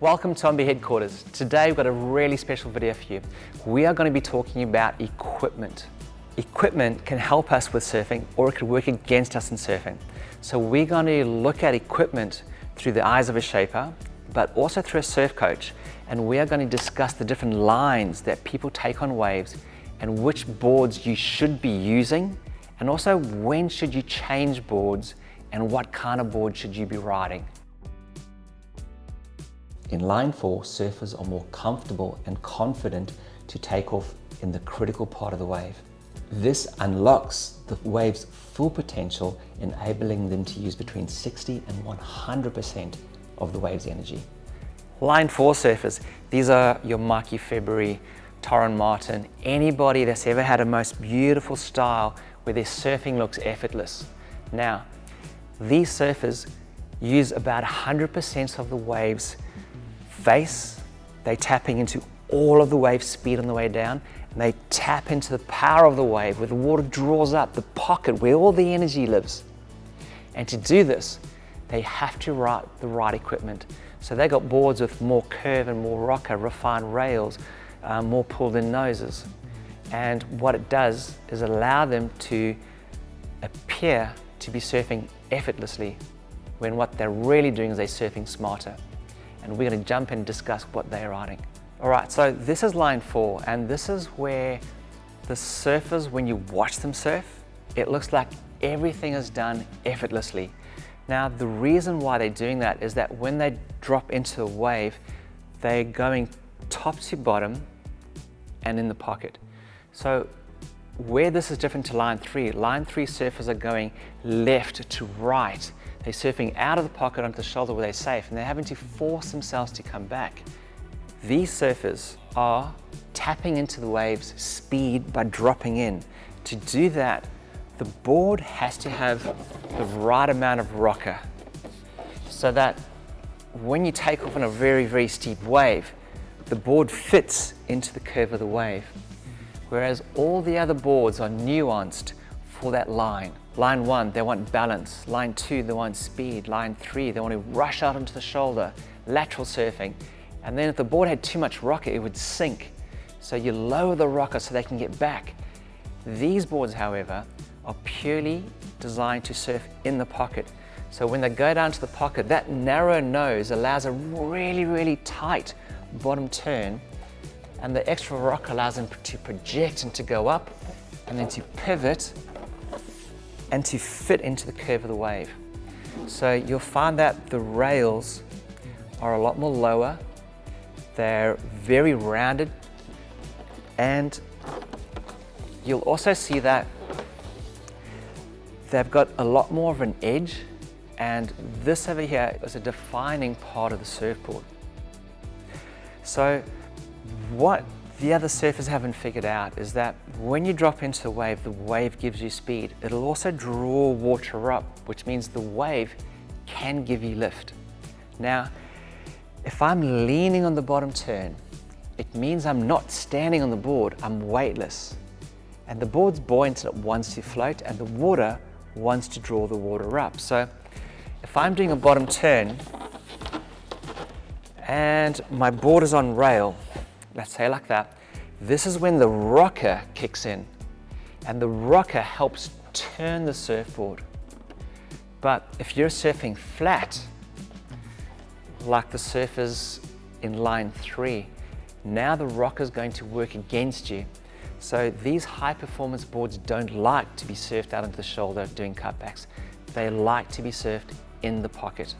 Welcome to MB Headquarters. Today we've got a really special video for you. We are going to be talking about equipment. Equipment can help us with surfing or it could work against us in surfing. So we're going to look at equipment through the eyes of a shaper, but also through a surf coach. And we are going to discuss the different lines that people take on waves and which boards you should be using, and also when should you change boards and what kind of board should you be riding. In line 4, surfers are more comfortable and confident to take off in the critical part of the wave. This unlocks the wave's full potential, enabling them to use between 60 and 100% of the wave's energy. Line 4 surfers, these are your Mikey February, Torren Martin, anybody that's ever had a most beautiful style where their surfing looks effortless. Now, these surfers use about 100% of the wave's face. They're tapping into all of the wave speed on the way down, and they tap into the power of the wave where the water draws up, the pocket where all the energy lives. And to do this, they have to ride the right equipment. So they got boards with more curve and more rocker, refined rails, more pulled in noses. And what it does is allow them to appear to be surfing effortlessly when what they're really doing is they're surfing smarter. And we're going to jump in and discuss what they're riding. All right, so this is line 4, and this is where the surfers, when you watch them surf, it looks like everything is done effortlessly. Now, the reason why they're doing that is that when they drop into the wave, they're going top to bottom and in the pocket. So where this is different to line 3 surfers are going left to right. They're surfing out of the pocket onto the shoulder where they're safe, and they're having to force themselves to come back. These surfers are tapping into the wave's speed by dropping in. To do that, the board has to have the right amount of rocker so that when you take off on a very, very steep wave, the board fits into the curve of the wave. Whereas all the other boards are nuanced for that line. Line 1, they want balance. Line 2, they want speed. Line 3, they want to rush out onto the shoulder, lateral surfing. And then if the board had too much rocker, it would sink. So you lower the rocker so they can get back. These boards, however, are purely designed to surf in the pocket. So when they go down to the pocket, that narrow nose allows a really, really tight bottom turn, and the extra rocker allows them to project and to go up, and then to pivot and to fit into the curve of the wave. So you'll find that the rails are a lot more lower, they're very rounded, and you'll also see that they've got a lot more of an edge, and this over here is a defining part of the surfboard. So what the other surfers haven't figured out is that when you drop into the wave gives you speed. It'll also draw water up, which means the wave can give you lift. Now, if I'm leaning on the bottom turn, it means I'm not standing on the board, I'm weightless. And the board's buoyant and it wants to float, and the water wants to draw the water up. So if I'm doing a bottom turn and my board is on rail, let's say like that, this is when the rocker kicks in, and the rocker helps turn the surfboard. But if you're surfing flat, like the surfers in line 3, now the rocker is going to work against you. So these high performance boards don't like to be surfed out into the shoulder doing cutbacks. They like to be surfed in the pocket.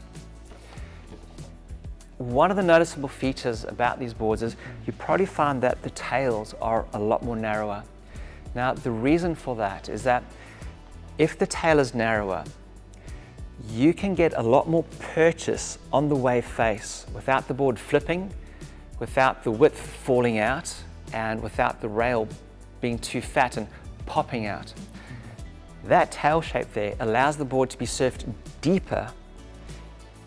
One of the noticeable features about these boards is you probably find that the tails are a lot more narrower. Now, the reason for that is that if the tail is narrower, you can get a lot more purchase on the wave face without the board flipping, without the width falling out, and without the rail being too fat and popping out. That tail shape there allows the board to be surfed deeper,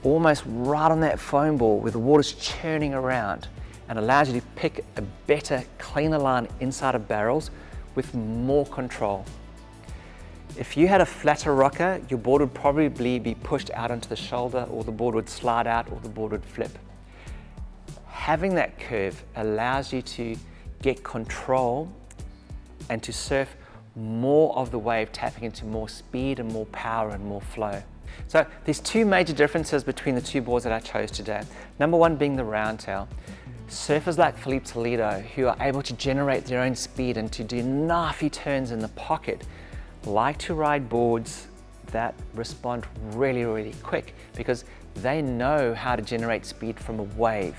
almost right on that foam ball where the water's churning around, and allows you to pick a better, cleaner line inside of barrels with more control. If you had a flatter rocker, your board would probably be pushed out onto the shoulder, or the board would slide out, or the board would flip. having that curve allows you to get control and to surf more of the wave, tapping into more speed and more power and more flow. So there's two major differences between the two boards that I chose today. Number one being the round tail. Surfers like Felipe Toledo, who are able to generate their own speed and to do knifey turns in the pocket, like to ride boards that respond really, really quick because they know how to generate speed from a wave,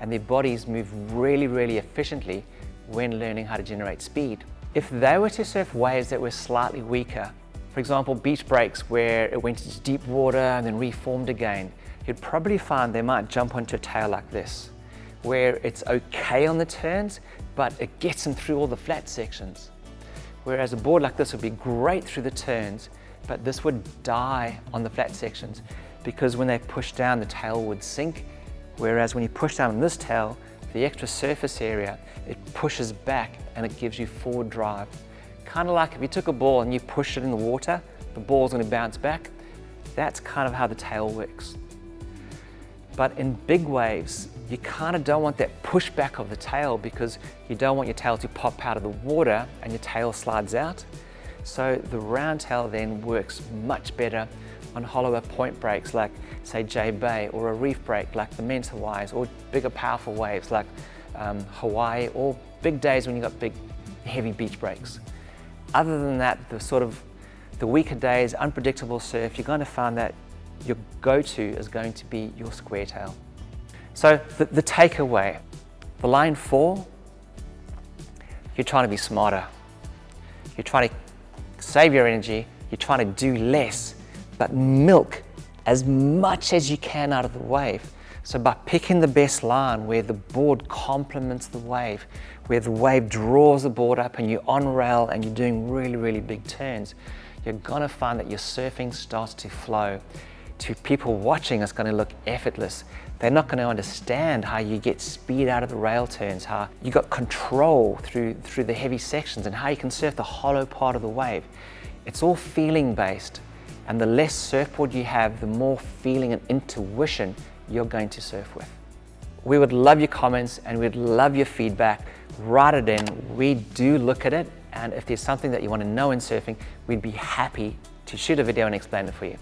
and their bodies move really, really efficiently when learning how to generate speed. If they were to surf waves that were slightly weaker, for example, beach breaks where it went into deep water and then reformed again, you'd probably find they might jump onto a tail like this, where it's okay on the turns, but it gets them through all the flat sections. Whereas a board like this would be great through the turns, but this would die on the flat sections because when they push down, the tail would sink. Whereas when you push down on this tail, the extra surface area, it pushes back and it gives you forward drive. Kind of like if you took a ball and you pushed it in the water, the ball's going to bounce back. That's kind of how the tail works. But in big waves, you kind of don't want that pushback of the tail because you don't want your tail to pop out of the water and your tail slides out. So the round tail then works much better on hollower point breaks like say J Bay, or a reef break like the Men's Hawaiis, or bigger powerful waves like Hawaii, or big days when you've got big heavy beach breaks. Other than that, the weaker days, unpredictable surf, you're going to find that your go-to is going to be your square tail. So the takeaway, the line 4, you're trying to be smarter. You're trying to save your energy, you're trying to do less, but milk as much as you can out of the wave. So by picking the best line where the board complements the wave, where the wave draws the board up and you're on rail and you're doing really, really big turns, you're gonna find that your surfing starts to flow. To people watching, it's gonna look effortless. They're not gonna understand how you get speed out of the rail turns, how you got control through the heavy sections, and how you can surf the hollow part of the wave. It's all feeling based, and the less surfboard you have, the more feeling and intuition you're going to surf with. We would love your comments and we'd love your feedback. Write it in. We do look at it, and if there's something that you want to know in surfing, we'd be happy to shoot a video and explain it for you.